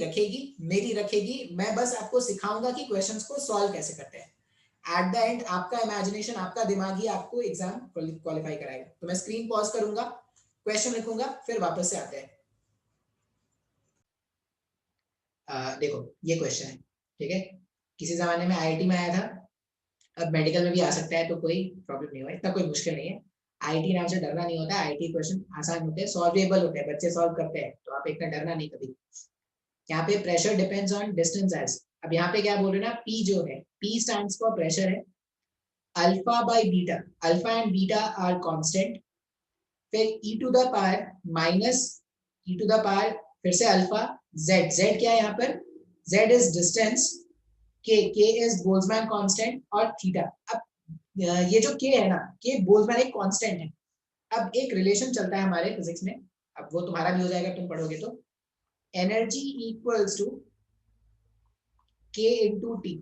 रखेगी। मैं बस आपको सिखाऊंगा कि क्वेश्चंस को सॉल्व कैसे करते हैं। एट द एंड आपका इमेजिनेशन, आपका दिमाग ही आपको एग्जाम क्वालिफाई कराएगा। तो मैं स्क्रीन पॉज करूंगा, क्वेश्चन लिखूंगा, फिर वापस से आते हैं। देखो ये क्वेश्चन है, ठीक है, किसी जमाने में आईआईटी में आया था, अब मेडिकल में भी आ सकता है, तो कोई प्रॉब्लम नहीं हुआ, इतना कोई मुश्किल नहीं है। आईआईटी नाम से डरना नहीं होता, आईआईटी क्वेश्चन आसान होते हैं, सॉल्वेबल होते हैं, बच्चे सॉल्व करते हैं, तो आप इतना डरना नहीं कभी। यहाँ पे pressure depends on distance as, अब यहाँ पे क्या बोल रहे हैं ना, पी जो है, पी स्टैंड्स फॉर प्रेशर है, alpha by beta, alpha and beta are constant, फिर e to the power minus e to the power, फिर से अल्फा, z क्या है यहाँ पर, z is distance, k is Boltzmann constant और थीटा। अब ये जो k है ना, k बोल्ट्जमैन एक कांस्टेंट है। अब एक रिलेशन चलता है हमारे फिजिक्स में, अब वो तुम्हारा भी हो जाएगा तुम पढ़ोगे तो, energy equals to k into T.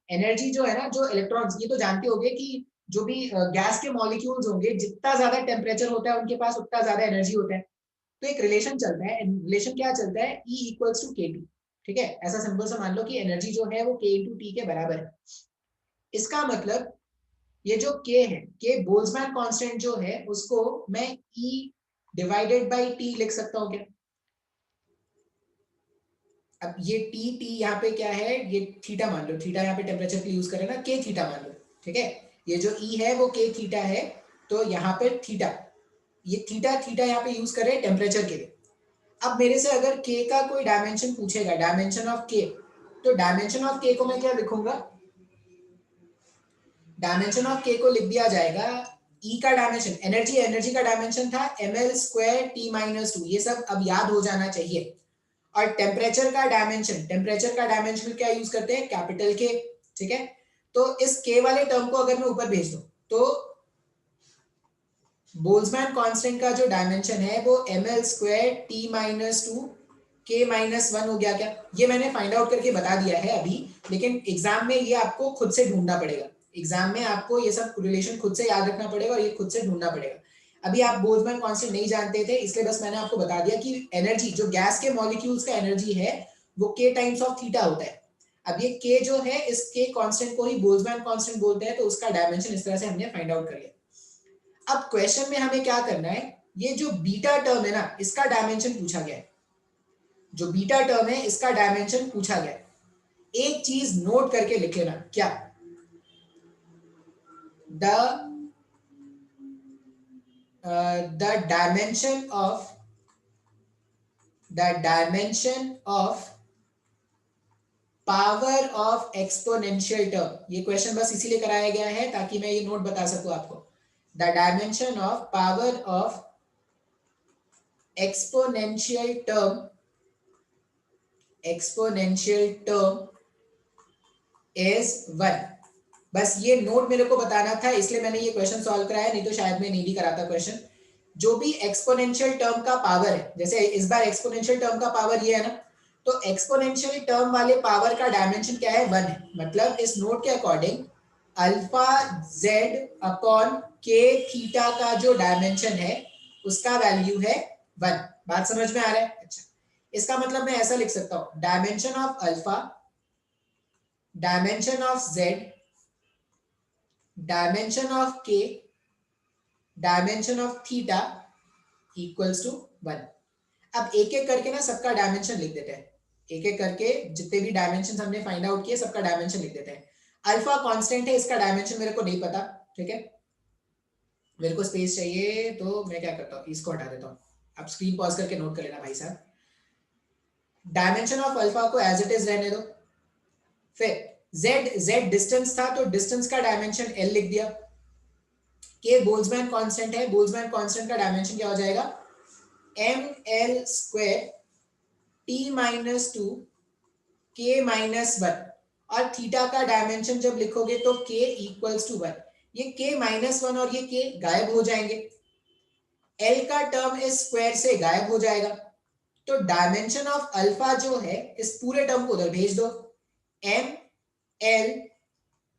Energy जो है ना, जो इलेक्ट्रॉन्स, ये तो जानते होगे कि जो भी गैस के मॉलिक्यूल्स होंगे, जितना ज्यादा टेम्परेचर होता है उनके पास उतना ज्यादा एनर्जी होता है। तो एक रिलेशन चलता है, रिलेशन क्या चलता है, E इक्वल्स टू के टी। ठीक है, ऐसा सिंपल सा मान लो कि एनर्जी जो है वो के इंटू टी के बराबर है। इसका मतलब ये जो के है, के बोल्ट्जमैन कांस्टेंट जो है, उसको मैं E डिवाइडेड बाई टी लिख सकता हूँ क्या? अब ये टी टी यहाँ पे क्या है, ये थीटा मान लो, थीटा यहाँ पे टेम्परेचर के लिए यूज करें ना, के थीटा मान लो। ठीक है, ये जो ई है वो के थीटा है, तो यहाँ पे थीटा, ये थीटा थीटा यहाँ पे यूज करें टेम्परेचर के लिए। अब मेरे से अगर के का कोई डायमेंशन पूछेगा, डायमेंशन ऑफ के, तो डायमेंशन ऑफ के को मैं क्या लिखूंगा, डायमेंशन ऑफ के को लिख दिया जाएगा, ई का डायमेंशन, एनर्जी, एनर्जी का डायमेंशन था ml square T minus two, ये सब अब याद हो जाना चाहिए। और टेम्परेचर का डायमेंशन, टेम्परेचर का डायमेंशन क्या यूज करते हैं, कैपिटल के। ठीक है, तो इस के वाले टर्म को अगर मैं ऊपर भेज दूं, तो बोल्ट्जमैन कांस्टेंट का जो डायमेंशन है वो ml square T minus to के माइनस वन हो गया क्या? ये मैंने फाइंड आउट करके बता दिया है अभी, लेकिन एग्जाम में ये आपको खुद से ढूंढना पड़ेगा। एग्जाम में आपको ये सब रिलेशन खुद से याद रखना पड़ेगा और ये खुद से ढूंढना पड़ेगा। अभी आप बोल्ट्जमैन कांस्टेंट नहीं जानते थे, इसलिए बस मैंने आपको बता दिया कि एनर्जी, जो गैस के मॉलिक्यूल्स का एनर्जी है वो के टाइम्स ऑफ थीटा होता है। अब ये के जो है, इस के कांस्टेंट को ही बोल्ट्जमैन कांस्टेंट बोलते हैं, तो उसका डायमेंशन इस तरह से हमने फाइंड आउट कर लिया। अब क्वेश्चन में हमें क्या करना है, ये जो बीटा टर्म है ना, इसका डायमेंशन पूछा गया है। जो बीटा टर्म है इसका डायमेंशन पूछा गया है। एक चीज नोट करके लिख लेना, क्या, the dimension of power of exponential term. ये क्वेश्चन बस इसीलिए कराया गया है ताकि मैं ये नोट बता सकूं आपको। The dimension of power of exponential term, exponential term is 1। बस ये नोट मेरे को बताना था, इसलिए मैंने ये क्वेश्चन सॉल्व कराया, नहीं तो शायद मैं नहीं भी कराता क्वेश्चन। जो भी एक्सपोनेंशियल टर्म का पावर है, जैसे इस बार एक्सपोनेंशियल टर्म का पावर ये है ना, तो एक्सपोनेंशियल टर्म वाले पावर का डायमेंशन क्या है, 1 है। मतलब इस नोट के अकॉर्डिंग अल्फा जेड अपॉन के थीटा का जो डायमेंशन है उसका वैल्यू है 1। बात समझ में आ रहा है? अच्छा, इसका मतलब मैं ऐसा लिख सकता हूं, dimension of alpha, dimension of z, dimension of k, dimension of theta equals to 1। अब एक एक करके ना सबका डायमेंशन लिख देते हैं, एक एक करके जितने भी डायमेंशन हमने फाइंड आउट किए सबका डायमेंशन लिख देते हैं। अल्फा कांस्टेंट है, इसका डायमेंशन मेरे को नहीं पता। ठीक है, मेरे को स्पेस चाहिए, तो मैं क्या करता हूँ, इसको हटा देता हूँ। आप स्क्रीन पॉज करके नोट कर लेना भाई साहब। डायमेंशन ऑफ अल्फा को एज इट इज रहने दो। फिर z डिस्टेंस था, तो डिस्टेंस का डायमेंशन l लिख दिया। के बोल्ट्जमैन कांस्टेंट है, बोल्ट्जमैन कांस्टेंट का डायमेंशन क्या हो जाएगा, ml square t minus two के माइनस वन। और थीटा का डायमेंशन जब लिखोगे तो k इक्वल्स टू 1। ये k माइनस वन और ये k गायब हो जाएंगे, l का टर्म इस स्क्वायर से गायब हो जाएगा, तो डायमेंशन ऑफ अल्फा जो है, इस पूरे टर्म को उधर भेज दो, m l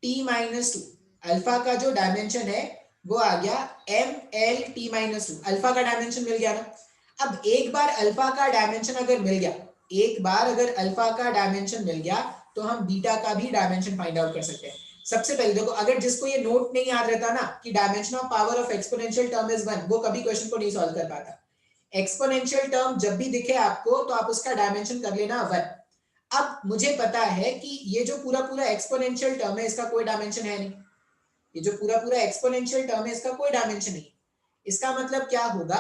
t minus two. Alpha का जो डायमेंशन है वो आ गया m l t minus two, alpha का डायमेंशन मिल गया ना। अब एक बार अल्फा का डायमेंशन अगर मिल गया, एक बार अगर अल्फा का डायमेंशन मिल गया, तो हम बीटा का भी डायमेंशन फाइंड आउट कर सकते हैं। सबसे पहले देखो, अगर जिसको ये नोट नहीं याद रहता ना कि dimension of power of exponential term is 1, वो कभी क्वेश्चन को नहीं सॉल्व कर पाता। एक्सपोनेंशियल टर्म जब भी दिखे आपको, तो आप उसका डायमेंशन कर लेना 1। अब मुझे पता है कि ये जो पूरा पूरा एक्सपोनेंशियल टर्म है इसका कोई डायमेंशन है नहीं, ये जो पूरा पूरा एक्सपोनेंशियल टर्म है इसका कोई डायमेंशन नहीं। इसका मतलब क्या होगा,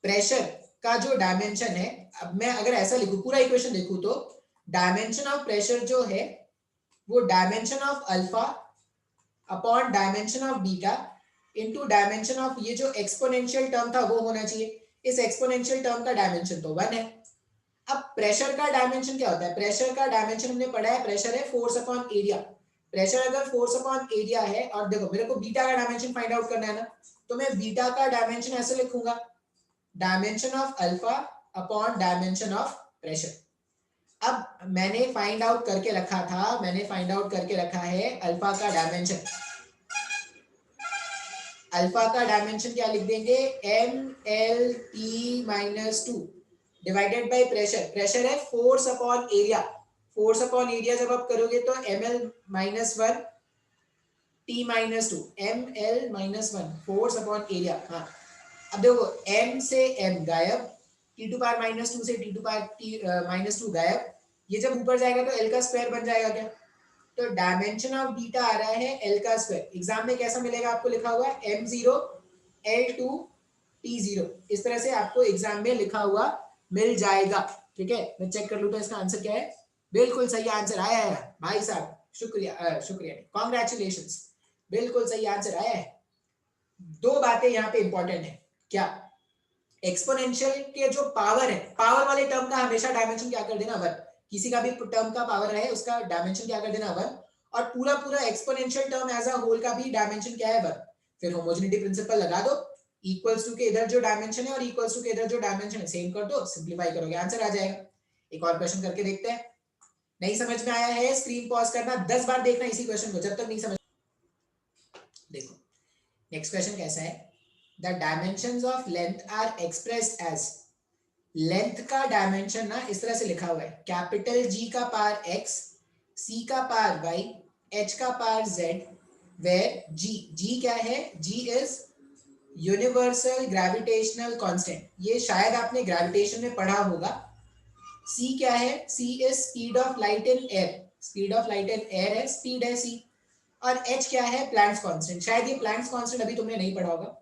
प्रेशर का जो डायमेंशन है, अब मैं अगर ऐसा लिखूं, पूरा इक्वेशन लिखूं, तो डायमेंशन ऑफ प्रेशर जो है वो dimension of alpha upon dimension of beta into dimension of ये जो एक्सपोनेंशियल टर्म था वो होना चाहिए। इस एक्सपोनेंशियल टर्म का डायमेंशन तो 1 है। अब प्रेशर का डायमेंशन क्या होता है, प्रेशर का डायमेंशन हमने पढ़ा है, प्रेशर है फोर्स अपॉन एरिया। प्रेशर अगर फोर्स अपॉन एरिया है, और देखो मेरे को बीटा का डायमेंशन फाइंड आउट करना है ना, तो मैं बीटा का डायमेंशन ऐसे लिखूंगा, dimension of alpha upon dimension of pressure. अब मैंने फाइंड आउट करके रखा था, मैंने फाइंड आउट करके रखा है अल्फा का डायमेंशन। अल्फा का डायमेंशन क्या लिख देंगे, ml_t-2 divided by pressure. Pressure है force upon area, force upon area जब आप करोगे तो ml-1 t-2 ml-1 force upon area. हाँ अब देखो m से m गायब, t⁻⁻2 से t⁻⁻2 गायब, ये जब ऊपर जाएगा तो l का स्क्वायर बन जाएगा क्या, तो डायमेंशन ऑफ बीटा आ रहा है l का स्क्वायर। एग्जाम में कैसा मिलेगा आपको, लिखा हुआ है m0 l2 t0, इस तरह से आपको एग्जाम में लिखा हुआ मिल जाएगा। ठीक है, मैं चेक कर लूं तो इसका आंसर क्या है, बिल्कुल सही आंसर आया है भाई साहब, शुक्रिया, शुक्रिया कॉन्ग्रेचुलेशंस, बिल्कुल सही आंसर आया है। दो बातें यहाँ पे इंपॉर्टेंट है, क्या, एक्सपोनेंशियल के जो पावर है, पावर वाले टर्म का हमेशा डायमेंशन क्या कर देना 1, किसी का भी टर्म का पावर है उसका डायमेंशन क्या कर देना 1, और पूरा पूरा exponential term as a whole का भी डायमेंशन क्या है 1। फिर होमोजेनिटी प्रिंसिपल लगा दो, इक्वल्स टू के इधर जो डायमेंशन है और इक्वल्स टू के इधर जो डायमेंशन है सेम कर दो, सिंपलीफाई करोगे आंसर आ जाएगा। एक और क्वेश्चन करके देखते हैं, नहीं समझ में आया है स्क्रीन पॉज करना, 10 बार देखना इसी क्वेश्चन को जब तक नहीं समझ। देखो नेक्स्ट क्वेश्चन कैसा है, the dimensions of length are expressed as, length का डायमेंशन ना इस तरह से लिखा हुआ है, कैपिटल G का पावर x, C का पावर y, H का पावर z, वेयर G क्या है, G is universal gravitational constant, ये शायद आपने ग्रेविटेशन में पढ़ा होगा। C क्या है, C is speed of light in air, speed of light in air है, स्पीड है C। और H क्या है, प्लैंक्स कांस्टेंट, शायद ये प्लैंक्स कांस्टेंट अभी तुमने नहीं पढ़ा होगा।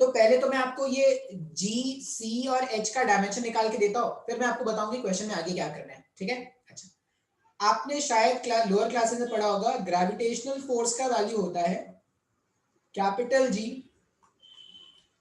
तो पहले तो मैं आपको ये G, C और H का डायमेंशन निकाल के देता हूं, फिर मैं आपको बताऊंगी क्वेश्चन में आगे क्या करना है। ठीक है, अच्छा आपने शायद लोअर क्लासेस में पढ़ा होगा, ग्रेविटेशनल फोर्स का वैल्यू होता है capital G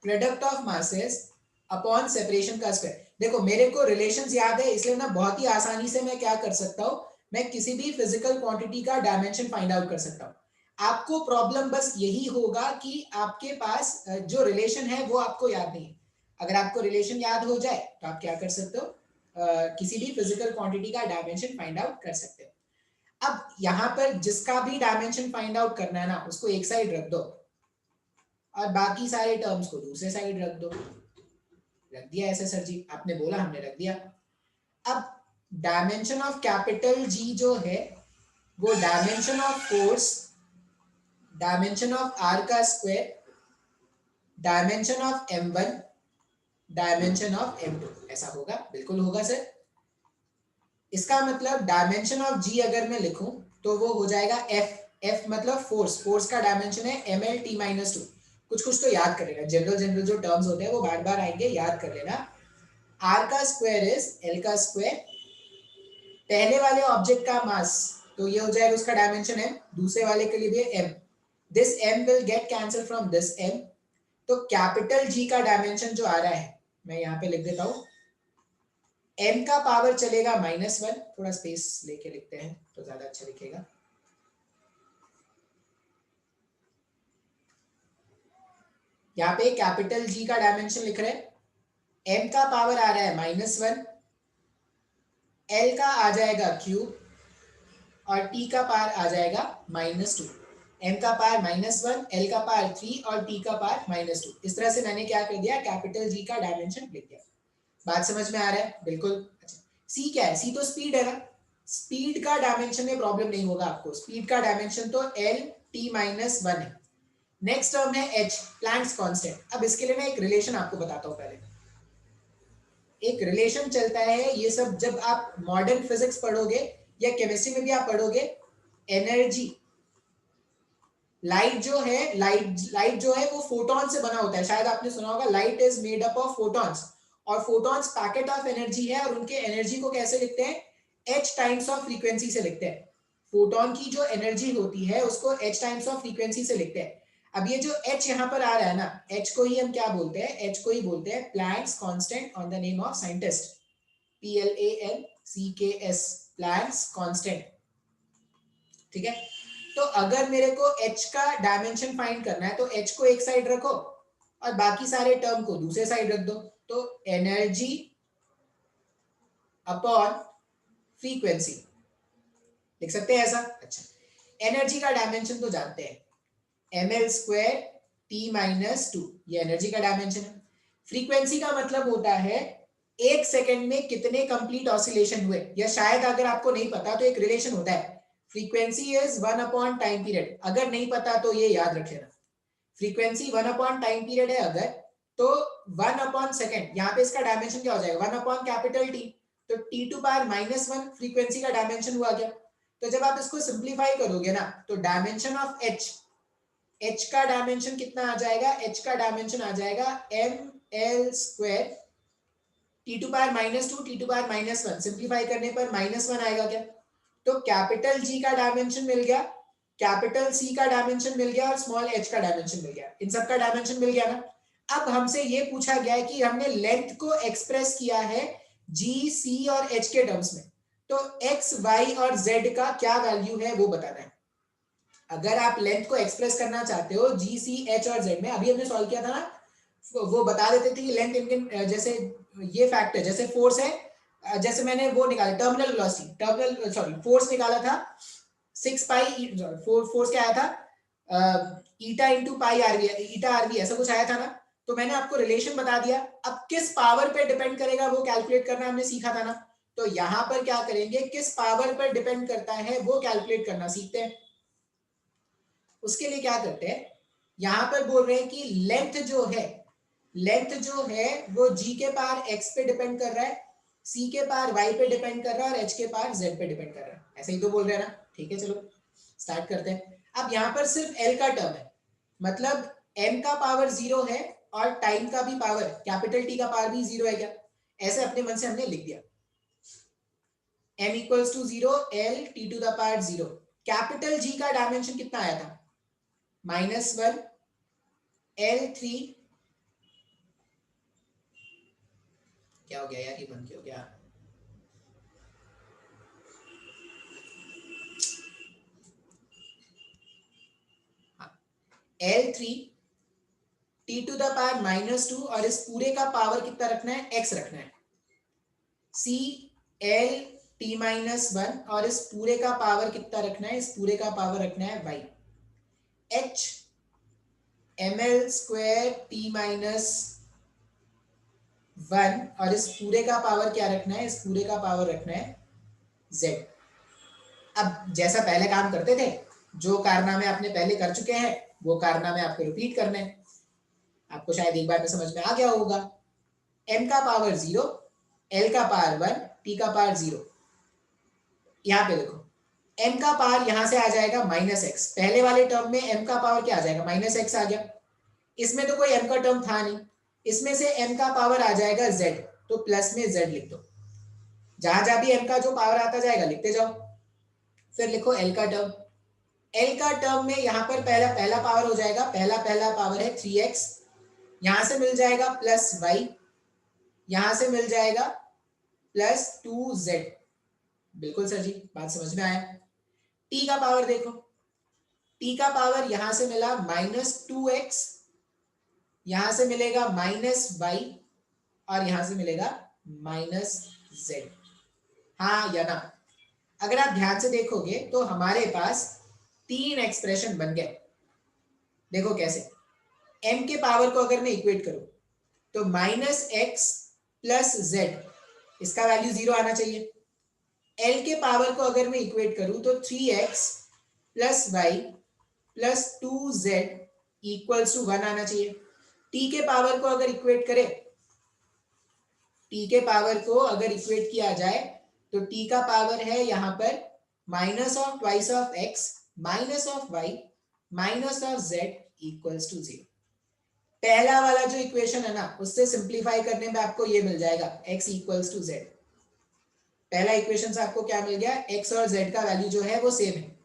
product of masses upon separation का स्क्वायर। देखो मेरे को रिलेशंस याद है, इसलिए ना बहुत ही आसानी से मैं क्या कर सकता हूं, मैं किसी भी फिजिकल क्वांटिटी का डायमेंशन फाइंड आउट कर सकता हूं। आपको प्रॉब्लम बस यही होगा कि आपके पास जो रिलेशन है वो आपको याद नहीं है। अगर आपको रिलेशन याद हो जाए तो आप क्या कर सकते हो, किसी भी फिजिकल क्वांटिटी का डायमेंशन फाइंड आउट कर सकते हो। अब यहाँ पर जिसका भी डायमेंशन फाइंड आउट करना है ना उसको एक साइड रख दो और बाकी सारे टर्म्स को दूसरे साइड रख दो। रख दिया ऐसे सर जी, आपने बोला हमने रख दिया। अब डायमेंशन ऑफ कैपिटल G जो है वो dimension of force, dimension of r का square, dimension of m1, dimension of m2, ऐसा होगा, बिल्कुल होगा सर। इसका मतलब डायमेंशन ऑफ G अगर मैं लिखूं तो वो हो जाएगा F, F मतलब फोर्स, फोर्स का डायमेंशन है ml_t-2। कुछ कुछ तो याद कर लेना, जनरल जनरल जो टर्म्स होते हैं वो बार बार आएंगे, याद कर लेना। r का स्क्वायर इज l का स्क्वायर, पहले वाले ऑब्जेक्ट का मास तो ये हो जाएगा उसका डायमेंशन m, दूसरे वाले के लिए भी m, this m will get cancel from this m। तो कैपिटल G का डायमेंशन जो आ रहा है मैं यहाँ पे लिख देता हूँ, m का पावर चलेगा -1, थोड़ा स्पेस लेके लिखते हैं तो ज्यादा अच्छा लिखेगा। यहाँ पे कैपिटल G का डायमेंशन लिख रहे हैं, m का पावर आ रहा है -1, l का आ जाएगा क्यूब और t का पावर आ जाएगा -2, m का पावर -1, l का पावर 3 और t का पावर -2। इस तरह से मैंने क्या कर दिया, कैपिटल G का डायमेंशन लिख दिया। बात समझ में आ रहा है, बिल्कुल। अच्छा c क्या है, c तो स्पीड है ना, स्पीड का डायमेंशन में प्रॉब्लम नहीं होगा आपको, स्पीड का डायमेंशन तो l_t-1 है। नेक्स्ट टर्म है h, प्लैंक्स कांस्टेंट। अब इसके लिए मैं एक रिलेशन आपको बताता हूं, पहले एक रिलेशन चलता है, ये सब जब आप मॉडर्न फिजिक्स पढ़ोगे या केमिस्ट्री में भी आप पढ़ोगे, एनर्जी, लाइट जो है, लाइट जो है वो फोटॉन से बना होता है, शायद आपने सुना होगा light is made up of photons, और फोटॉन्स पैकेट ऑफ एनर्जी है, और उनके एनर्जी को कैसे लिखते हैं, h टाइम्स ऑफ फ्रीक्वेंसी से लिखते हैं। फोटॉन की जो एनर्जी होती है उसको h टाइम्स ऑफ फ्रीक्वेंसी से लिखते हैं। अब ये जो h यहाँ पर आ रहा है ना, h को ही हम क्या बोलते हैं, h को ही बोलते हैं Planck's constant on the name of scientist, PLANCKS, Planck's constant. ठीक है, तो अगर मेरे को h का डायमेंशन फाइंड करना है तो h को एक साइड रखो और बाकी सारे टर्म को दूसरे साइड रख दो, तो एनर्जी अपॉन फ्रीक्वेंसी लिख सकते हैं ऐसा। अच्छा, एनर्जी का डायमेंशन तो जानते हैं, ml² t-2, ये एनर्जी का डायमेंशन है। फ्रीक्वेंसी का मतलब होता है एक सेकंड में कितने कंप्लीट ऑसिलेशन हुए, या शायद अगर आपको नहीं पता तो एक रिलेशन होता है, फ्रीक्वेंसी इज 1 टाइम पीरियड। अगर नहीं पता तो ये याद रख लेना, फ्रीक्वेंसी 1 टाइम पीरियड है अगर, तो 1/सेकंड, यहाँ पे इसका डायमेंशन क्या हो जाएगा 1/T, तो T⁻⁻1 फ्रीक्वेंसी का डायमेंशन हुआ क्या। तो जब आप इसको सिंप्लीफाई करोगे ना, तो डायमेंशन ऑफ h का डायमेंशन कितना आ जाएगा, h का डायमेंशन आ जाएगा ml² T⁻⁻2 T⁻⁻1, सिंप्लीफाई करने पर -1 आएगा क्या। तो कैपिटल G का डायमेंशन मिल गया, कैपिटल C का डायमेंशन मिल गया और स्मॉल h का डायमेंशन मिल गया, इन सब का डायमेंशन मिल गया ना। अब हमसे ये पूछा गया है कि हमने लेंथ को एक्सप्रेस किया है G, C और H के टर्म्स में, तो x, y और z का क्या वैल्यू है वो बताना है। अगर आप लेंथ को एक्सप्रेस करना चाहते हो G, C, H और Z में, अभी हमने सॉल्व किया था ना, वो बता देते थे कि लेंथ इनके जैसे ये फैक्ट है, जैसे फोर्स है, जैसे मैंने वो निकाला टर्मिनल वेलोसिटी, फोर्स निकाला था 6 पाई, फोर्स क्या आया था ईटा इंटू पाई आरवी, ईटा आरवी ऐसा कुछ आया था ना। तो मैंने आपको रिलेशन बता दिया, अब किस पावर पे डिपेंड करेगा वो कैलकुलेट करना हमने सीखा था ना। तो यहां पर क्या करेंगे, किस पावर पर डिपेंड करता है वो कैलकुलेट करना सीखते हैं। उसके लिए क्या करते हैं, यहां पर बोल रहे हैं कि लेंथ जो है वो g के पावर x पे डिपेंड कर रहा है, c के पावर y पे डिपेंड कर रहा है और h के पावर z पे डिपेंड कर रहा है, ऐसे ही तो बोल रहे हैं ना। ठीक है, चलो स्टार्ट करते हैं। अब यहाँ पर सिर्फ l का टर्म है, मतलब m का पावर 0 है और टाइम का भी पावर, कैपिटल T का पावर भी 0 है क्या, ऐसे अपने मन से हमने लिख दिया, m equals to 0 l t⁻0। Capital G का डायमेंशन कितना आया था -1 L3, क्या हो गया यार, ये बंद क्यों हो गया, L3 T⁻⁻2 और इस पूरे का पावर कितना रखना है, x रखना है, C L t-1 और इस पूरे का पावर कितना रखना है, इस पूरे का पावर रखना है y, h ml² t-1 और इस पूरे का पावर क्या रखना है, इस पूरे का पावर रखना है z। अब जैसा पहले काम करते थे, जो कारनामे आपने पहले कर चुके हैं वो कारनामे आपको रिपीट करने हैं, आपको शायद एक बार में समझ में आ गया होगा। m का पावर 0, l का पावर 1, t का पावर 0। यहाँ पे देखो m का पावर यहाँ से आ जाएगा -x, पहले वाले टर्म में m का पावर क्या आ जाएगा -x आ गया, इसमें तो कोई m का टर्म था नहीं, इसमें से m का पावर आ जाएगा z, तो प्लस में z लिख दो, जहां जहां भी m का जो पावर आता जाएगा लिखते जाओ। फिर लिखो l का टर्म, l का टर्म में यहाँ पर पहला पावर हो जाएगा, पहला पावर है 3x, यहां से मिल जाएगा +y, यहां से मिल जाएगा +2z। बिल्कुल सर जी, बात समझ में आया। t का पावर देखो, t का पावर यहां से मिला -2x, यहां से मिलेगा -y और यहां से मिलेगा -z। हाँ या ना, अगर आप ध्यान से देखोगे तो हमारे पास 3 एक्सप्रेशन बन गए। देखो कैसे, m के पावर को अगर मैं इक्वेट करूं तो -x + z, इसका वैल्यू 0 आना चाहिए। l के पावर को अगर मैं इक्वेट करूं तो 3x + y + 2z = 1 आना चाहिए। t के पावर को अगर इक्वेट करें, t के पावर को अगर इक्वेट किया जाए तो t का पावर है यहाँ पर -2x -y -z = 0। पहला वाला जो इक्वेशन है ना, उससे सिंप्लीफाई करने में आपको ये मिल जाएगा x = z। पहला इक्वेशन से आपको क्या मिल गया, x और z का वैल्यू जो है वो सेम है।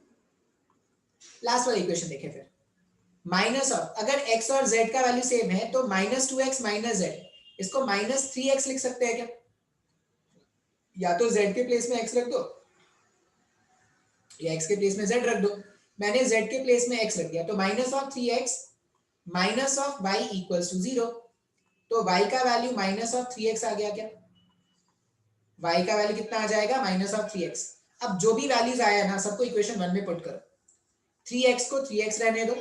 लास्ट वाला इक्वेशन देखें फिर, माइनस ऑफ, अगर x और z का वैल्यू सेम है तो -2x -z, इसको -3x लिख सकते हैं क्या, या तो z के प्लेस में x रख दो या x के प्लेस में z रख दो। मैंने z के प्लेस में x रख दिया, तो -3x -y = 0, तो y का वैल्यू -3x आ गया क्या, y का वैल्यू कितना आ जाएगा माइनस ऑफ 3x। अब जो भी वैल्यूज आया ना सबको इक्वेशन 1 में पुट करो। 3x को 3x रहने दो,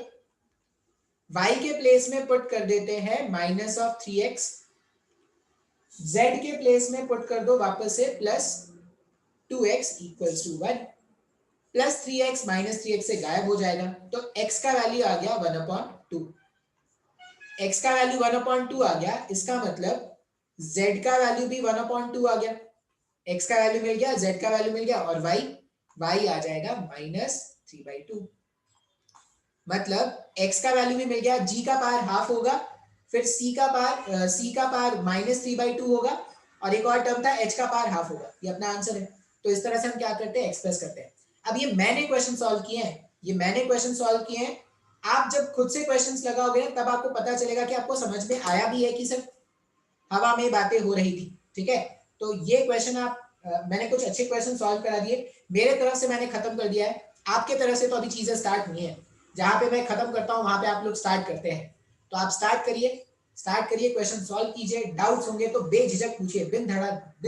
y के प्लेस में पुट कर देते हैं माइनस ऑफ 3x, z के प्लेस में पुट कर दो वापस से plus 2x equals to 1। Plus 3x minus 3x से गायब हो जाएगा, तो x का वैल्यू आ गया 1/2। x का वैल्यू 1/2 आ गया, इसका मतलब z का वैल्यू भी 1/2 आ गया। x का वैल्यू मिल गया, z का वैल्यू मिल गया, और y आ जाएगा -3/2। मतलब x का वैल्यू भी मिल गया, g का पावर हाफ होगा, फिर c का पावर -3/2 होगा, और एक और टर्म था h का पावर हाफ होगा। ये अपना आंसर है। तो इस तरह से हम क्या करते हैं, एक्सप्रेस करते हैं। अब ये मैंने क्वेश्चन सॉल्व किए हैं, आप जब खुद से क्वेश्चंस लगाओगे तब आपको पता चलेगा कि आपको समझ में आया भी है कि सिर्फ हवा में बातें हो रही थी। ठीक है, तो ये क्वेश्चन मैंने कुछ अच्छे क्वेश्चन सॉल्व करा दिए, मेरे तरफ से मैंने खत्म कर दिया है। आपके तरफ से तो अभी चीजें स्टार्ट नहीं है, जहां पे मैं खत्म करता हूं वहां पे आप लोग स्टार्ट करते हैं। तो आप स्टार्ट करिए, क्वेश्चन सॉल्व कीजिए। डाउट्स होंगे तो बेझिझक पूछिए, बिन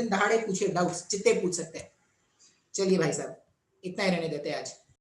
दहाड़े पूछिए, डाउट्स जितने पूछ सकते हैं। चलिए भाई साहब, इतना ही रहने देते हैं आज।